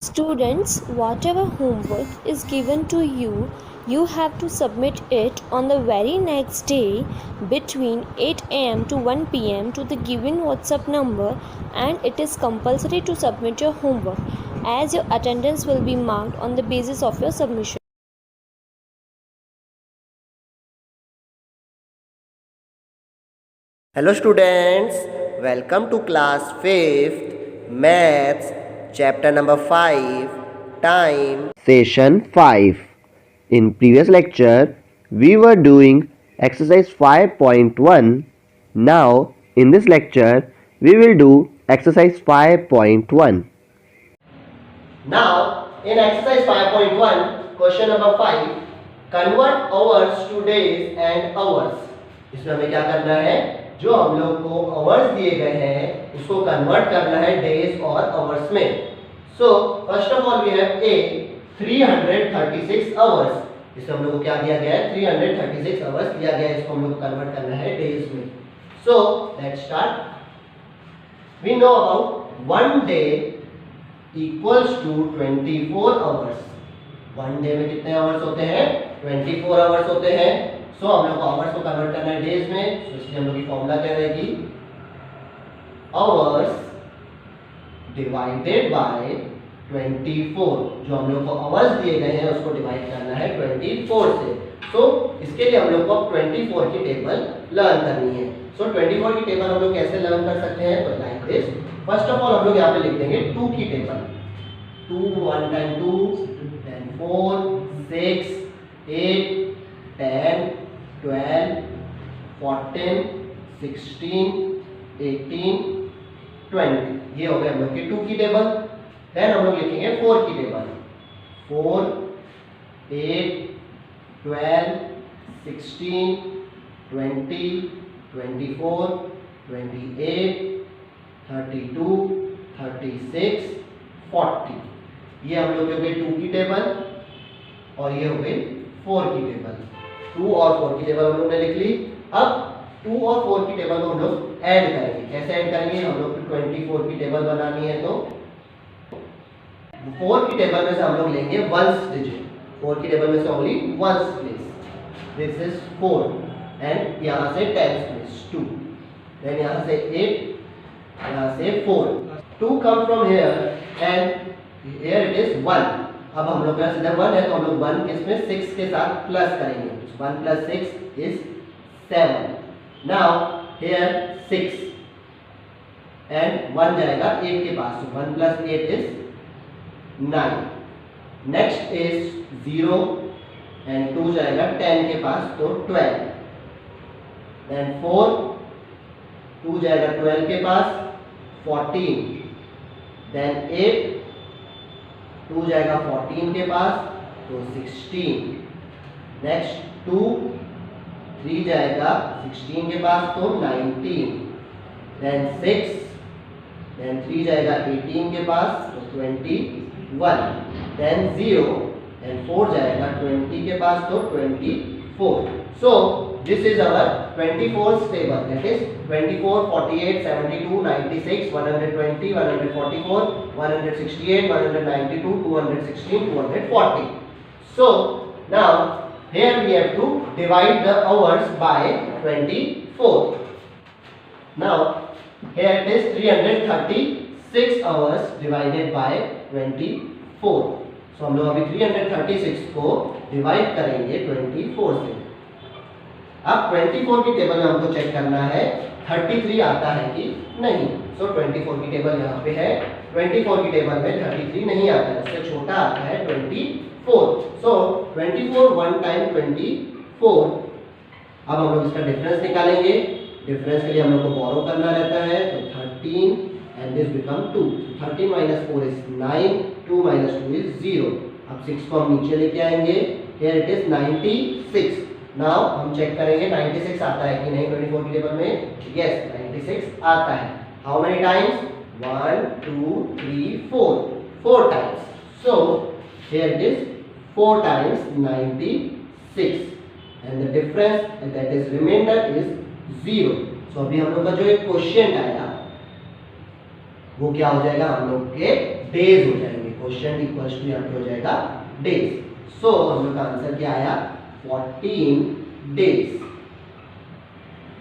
Students, whatever homework is given to you, you have to submit it on the very next day between 8 am to 1 pm to the given WhatsApp number, and it is compulsory to submit your homework as your attendance will be marked on the basis of your submission. Hello students, welcome to class 5th Maths chapter number 5 time session 5. In previous lecture we were doing exercise 5.1. Now in this lecture we will do exercise 5.1. Now in exercise 5.1 question number 5, convert hours to days and hours. इसमें हमें क्या करना है, जो हम लोग को hours दिए गए हैं उसको कन्वर्ट करना है डेज और आवर्स में. So first of all we have a 336 hours. इसमें हम लोग को क्या दिया गया है, 336 आवर्स दिया गया है. इसको हम लोग को कन्वर्ट करना है डेज में. So let's start. We know about one day equals to 24 hours. One day में कितने आवर्स होते हैं, 24 आवर्स होते हैं. सो हम लोग को आवर्स को कन्वर्ट करना है डेज में. तो इसलिए हम लोग की फॉर्मूला क्या रहेगी, आवर्स डिवाइडेड बाय 24. जो हम लोग को आवर्स दिए गए हैं उसको डिवाइड करना है 24 से. सो इसके लिए हम लोग को 24 की टेबल लर्न करनी है. सो 24 की टेबल हम लोग कैसे लर्न कर सकते हैं, तो like this. First of all हम लोग यहाँ पे लिख देंगे 2 की टेबल. 2 1 10 2 10 4 6 8 10 12 14 16 18 20. ये हो गए हम लोग की 2 की टेबल. देन हम लोग लिखेंगे 4 की टेबल. 4 8 12 16 20 24 28 32 36 40. ये हम लोग हो गए 2 की टेबल और ये हो गई 4 की टेबल. 2 और 4 की टेबल हम लोग ने लिख ली. अब 2 और 4 की टेबल को हम लोग ऐड करेंगे. कैसे ऐड करेंगे, हम लोग 24 की टेबल बनानी है तो 4 की टेबल में से हम लोग लेंगे वंस डिजिट. 4 की टेबल में से only ones place. This is 4 and यहाँ से टेंस प्लेस 2. देन यहाँ से 8, यहाँ से 4. 2 come from here and here it is 1. अब हम लोग का सीधा 1 है तो हम लोग 1 किसमें 6 के साथ प्लस करेंगे. 1 plus 6 is 7. Now here 6 and 1 जाएगा 8 के पास. So 1 plus 8 is 9. Next is 0 and 2 जाएगा 10 के पास तो 12. Then 4, 2 जाएगा 12 के पास 14. Then 8, 2 जाएगा 14 के पास तो 16. नेक्स्ट 2, 3 जाएगा 16 के पास तो 19. देन 6, देन 3 जाएगा 18 के पास तो 21. देन 0 एंड 4 जाएगा 20 के पास तो 24. So this is our 24th table. That is 24 48 72 96 120 144 168 192 216 240. So now here we have to divide the hours by 24. Now here it is 336 hours divided by 24. So हम लोग अभी 336 को डिवाइड करेंगे 24 से. अब 24 की टेबल में हमको चेक करना है 33 आता है कि नहीं. सो 24 की टेबल यहाँ पे है. 24 की टेबल में 33 नहीं आता है, उससे छोटा आता है 24. सो 24 1 टाइम 24. अब हम लोग इसका डिफरेंस निकालेंगे. डिफरेंस के लिए हम लोग को बोरो करना रहता है तो 13 and this become 2. 13 minus 4 is 9. 2 minus 2 is 0. अब 6 को हम नीचे लेके आएंगे. here it is 96. नाउ हम चेक करेंगे 96 आता है कि नहीं 24 की टेबल में. यस 96 आता है. How many times, 1 2 3 4. 4 times. So here it is 4 times 96 and the difference and that is remainder is 0. So अभी हम लोग का जो एक क्वेश्चन आएगा वो क्या हो जाएगा, हम लोग के डेज हो जाएंगे. क्वोशिएंट इक्वल्स टू यहाँ पे हो जाएगा डेज। सो हम लोग का आंसर क्या आया 14 days।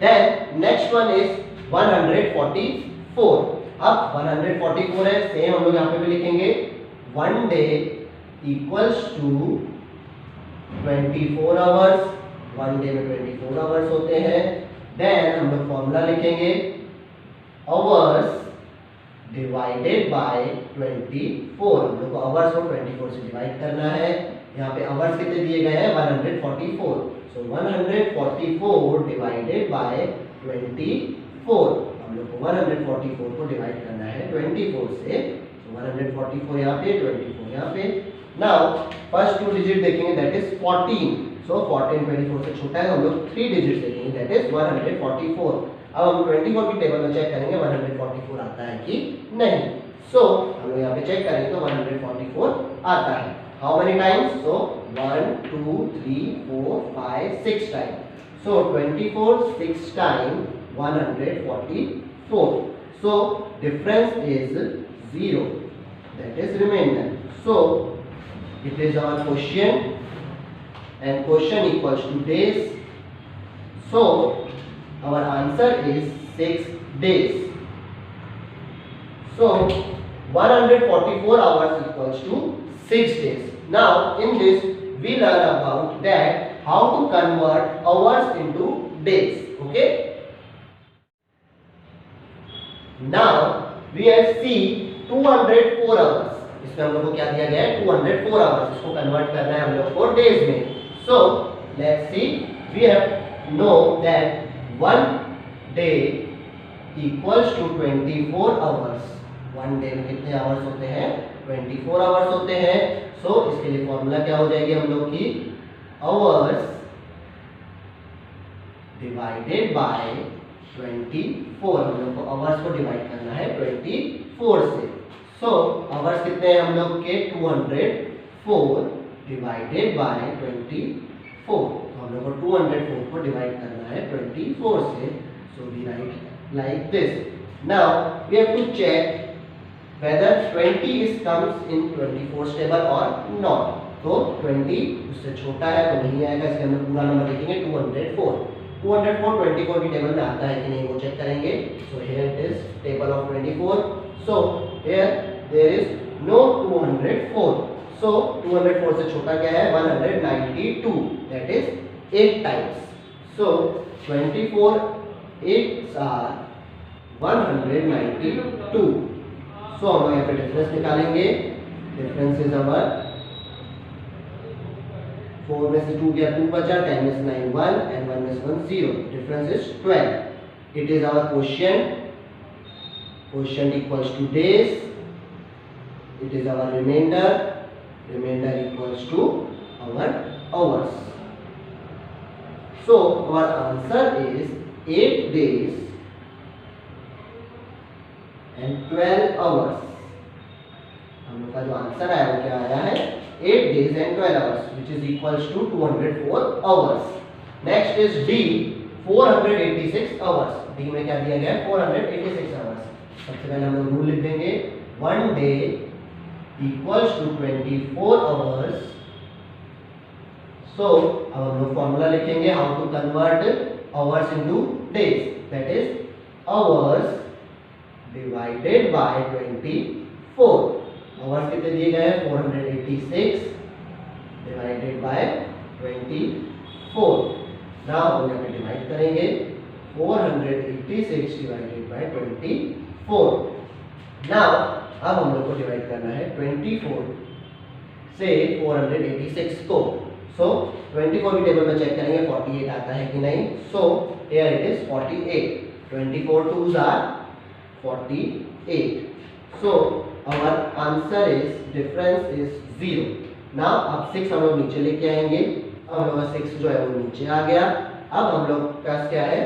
Then next one is 144। अब 144 है, सेम हम लोग यहाँ पे भी लिखेंगे 1 day equals to 24 hours. 1 day में 24 आवर्स होते हैं। देन हम लोग फॉर्मूला लिखेंगे आवर्स डिवाइडेड बाय 24। हम लोग को आवर्स को 24 से डिवाइड करना है। यहाँ पे आवर्स कितने दिए गए हैं 144। सो 144 डिवाइडेड बाय 24। हम लोग को 144 को डिवाइड करना है 24 से। सो 144 यहाँ पे 24 यहाँ पे। नाउ फर्स्ट 2 डिजिट देखेंगे दैट इज 14। सो 14 24 से छोटा है, हम लोग 3 डिजिट देखेंगे दैट इज 144। अब हम 24 की टेबल में चेक करेंगे 144 आता है कि नहीं। सो हम लोग यहाँ पे चेक करेंगे तो 144 आता है। How many times? So 1 2 3 4 5 6 times. So 24 6 time 144। So difference is 0, that is remainder. So it is our quotient and quotient equals to days. So our answer is 6 days. So 144 hours equals to 6 days. Now in this we learn about that how to convert hours into days. Okay. Now we have see 204 hours। इसमें हम लोग को क्या दिया गया है 204 hours. इसको convert करना है हम लोग को डेज में। So let's see we have know that 1 day equals to 24 hours. 1 day में कितने आवर्स होते हैं 24 आवर्स होते हैं। सो इसके लिए फॉर्मूला क्या हो जाएगी हम लोग की आवर्स डिवाइडेड बाय 24। हम लोग को आवर्स को डिवाइड करना है 24 से। सो आवर्स कितने हैं हम लोग के 204 डिवाइडेड बाय 24। तो हम लोग को 204 को डिवाइड करना है 24 से। So we write like this. Now we have to check whether 20 is comes in 24 table or not। तो 20 उससे छोटा है तो नहीं आएगा, इसके अंदर पूरा नंबर लिखेंगे 204। 204 24 की टेबल में आता है कि नहीं वो चेक करेंगे। So here it is table of 24। So here there is no 204। So 204 से छोटा क्या है 192, that is 8 times. So 24 8s are 192। सो हम यहाँ पे डिफरेंस निकालेंगे। डिफरेंस इज अवर 4 में से 2 गया 2 बचा, 10 में से 9 1 and 1 में से 1 0। Difference is 12। It is our quotient. Quotient equals to days. It is our remainder. Remainder equals to our hours. So our answer is 8 days and 12 hours। हम लोग का जो आंसर आया वो क्या आया है 8 days and 12 hours which is equals to 204 hours। next is D 486 hours। D में क्या दिया गया है 486 hours। सबसे पहले हम लोग रूल लिख देंगे 1 day equals to 24 hours। so अब हम लोग फॉर्मूला लिखेंगे how to convert hours into days, that is hours divided by 24। Hours कितने दिए गए हैं 486 डिवाइडेड बाय 24। नाउ हम यहाँ पे डिवाइड करेंगे 486 डिवाइडेड बाय 24। नाउ अब हम लोग को डिवाइड करना है 24 से 486 को। सो 24 की टेबल में चेक करेंगे 48 आता है कि नहीं। So here it is 48। 24 2s are 48। So our answer is difference is 0। Now अब 6 हम लोग नीचे लेके आएंगे। अब हम लोग का 6 जो है वो नीचे आ गया। अब हम लोग का क्या है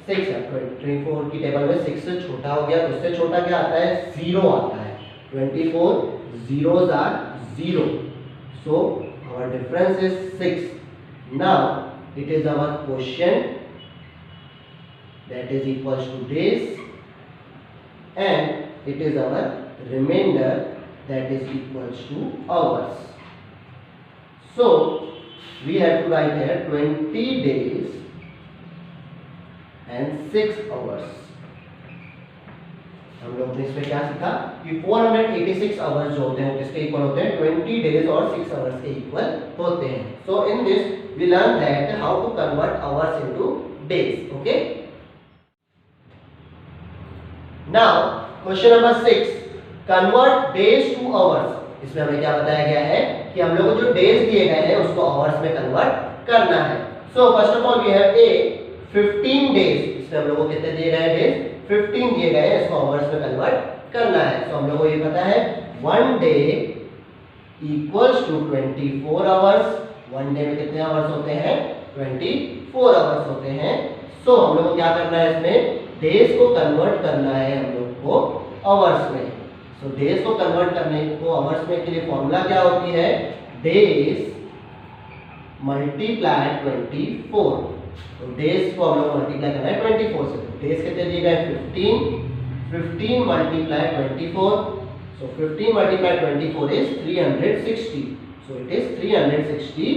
6 है। 24 की टेबल में 6 से छोटा हो गया, तो उससे छोटा क्या आता है 0 आता है। 24 zeros are 0। So our difference is 6। Now it is our quotient, that is equals to days, and it is our remainder, that is equals to hours. So we have to write here 20 days and 6 hours. हम लोग ने इसमें क्या सीखा कि 486 hours जो होते हैं किसके इक्वल होते हैं 20 डेज और 6 आवर्स के इक्वल होते हैं. So in this we learn that how to convert hours into days. Okay, now question number 6, convert days to hours. इसमें हमें क्या बताया गया है कि हम लोग को जो डेज दिए गए हैं उसको आवर्स में कन्वर्ट करना है. So first of all we have a 15 days. इसमें हम लोग को कितने दिए गए हैं डेज 15 दिए गए हैं, इसको आवर्स में कन्वर्ट करना है. तो हम लोग को ये पता है 1 day equals to 24 hours. 1 day में कितने आवर्स होते हैं 24 आवर्स होते हैं. सो हम लोग को क्या करना है इसमें डेज को कन्वर्ट करना है हम लोग को आवर्स में. सो डेज को कन्वर्ट करने को आवर्स में के लिए फॉर्मूला क्या होती है डेज मल्टीप्लाई 24. तो डेज को हम लोग मल्टीप्लाई करना है 24 से. डेज कितने दिए गए 15 multiply 24. So 15 multiply 24 is 360. So it is 360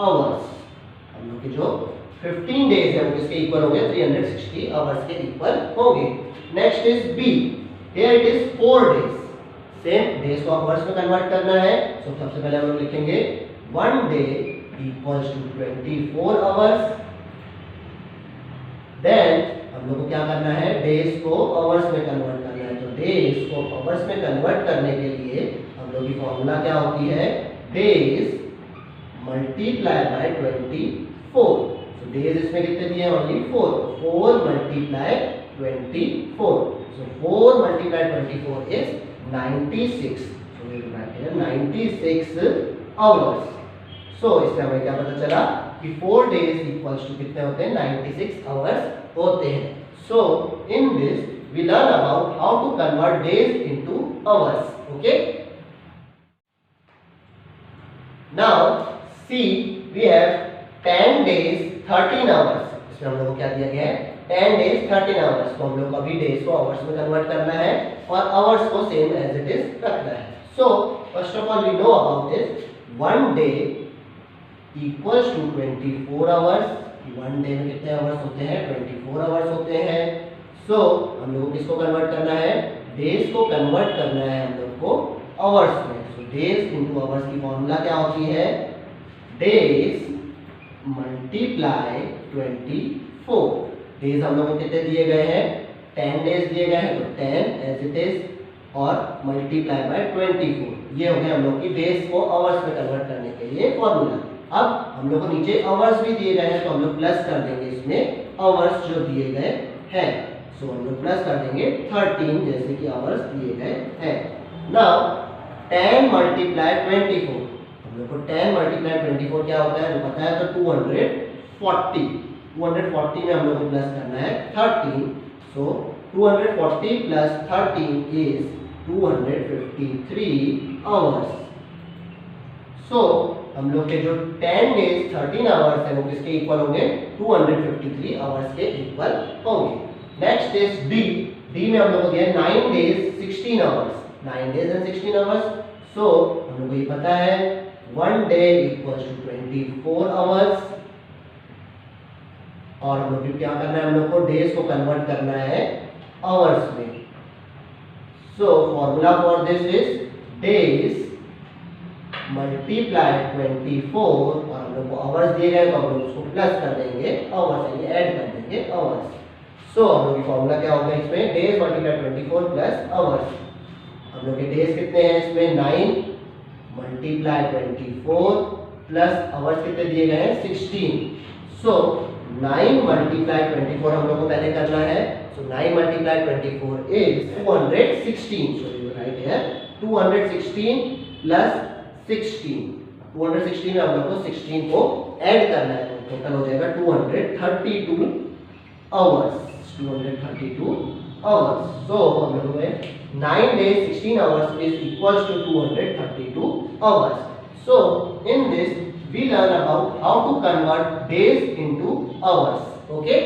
hours. हम लोग के जो 15 डेज है वो किसके इक्वल होंगे 360 आवर्स के इक्वल होंगे. Next is B, here it is 4 days. Same days को आवर्स में कन्वर्ट करना है. सो सबसे पहले हम लोग लिखेंगे 1 day equals to 24 hours. Then हम लोग को क्या करना है डेज को आवर्स में कन्वर्ट करना है. तो डेज को आवर्स में कन्वर्ट करने के लिए हम लोग की फॉर्मूला क्या होती है days multiply by 24. So days इसमें कितने दिए हैं only 4. 4 multiply 24. So 4 multiply 24 is 96. So we will write here 96 hours. So इससे हमें क्या पता चला कि 4 डेज इक्वल्स टू कितने होते हैं 96 आवर्स होते हैं. So in this we learn about how to convert days into hours. Okay, now see we have 10 days 13 hours. इसमें हम लोग को क्या दिया गया है 10 डेज 13 आवर्स. तो हम लोग को अभी डेज को आवर्स में कन्वर्ट करना है और आवर्स को सेम एज इट इज रखना है. So first of all we know about this 1 day equals to 24 hours. 1 day में कितने आवर्स होते हैं 24 आवर्स होते हैं. सो हम लोग को किसको कन्वर्ट करना है डेज को कन्वर्ट करना है हम लोग को आवर्स में. सो डेज इनटू आवर्स की फॉर्मूला क्या होती है डेज मल्टीप्लाई 24. डेज हम लोग को कितने दिए गए हैं 10 डेज दिए गए हैं. तो 10 एज इट इज और मल्टीप्लाई बाय 24. ये हो गया हम लोग की डेज को आवर्स में कन्वर्ट करने के लिए फॉर्मूला. अब हम लोग को नीचे आवर्स भी दिए गए हैं तो हम लोग प्लस कर देंगे इसमें आवर्स जो दिए गए हैं. सो हम लोग प्लस कर देंगे 13 जैसे कि आवर्स दिए गए हैं. Now 10 multiply 24. हम लोग को 10 मल्टीप्लाई 24 क्या होता है पता है तो 240. 240 में हम लोग को प्लस करना है 13. सो 240 प्लस 13 इज 253 आवर्स. सो हम लोग के जो 10 डेज 13 आवर्स है वो किसके इक्वल होंगे 253 आवर्स के इक्वल होंगे. Next is D. डी में हम लोग को दिया 9 days 16 hours. 9 days and 16 hours. So हम लोग को ये पता है 1 डे इक्वल्स टू 24 आवर्स. और हम लोग को क्या करना है हम लोग को डेज को कन्वर्ट करना है आवर्स में. So formula for this is days multiply 24. और हम लोग को आवर्स दिए गए तो हम लोग उसको प्लस कर देंगे आवर्स यानी ऐड कर देंगे आवर्स. सो हम लोग की फॉर्मूला क्या होगा इसमें डेज मल्टीप्लाई 24 प्लस आवर्स. हम लोग के डेज कितने हैं इसमें 9 मल्टीप्लाई 24 प्लस आवर्स कितने दिए गए हैं 16. सो 9 मल्टीप्लाई 24 हम लोग को पहले करना है. सो 9 multiply 24 is 216. So you right here 216 plus 16. 216 में हम लोग को 16 को ऐड करना है तो टोटल हो जाएगा 232 आवर्स. 232 आवर्स. सो हम लोग में 9 days 16 hours is equals to 232 hours. So in this we learn about how to convert days into hours. Okay.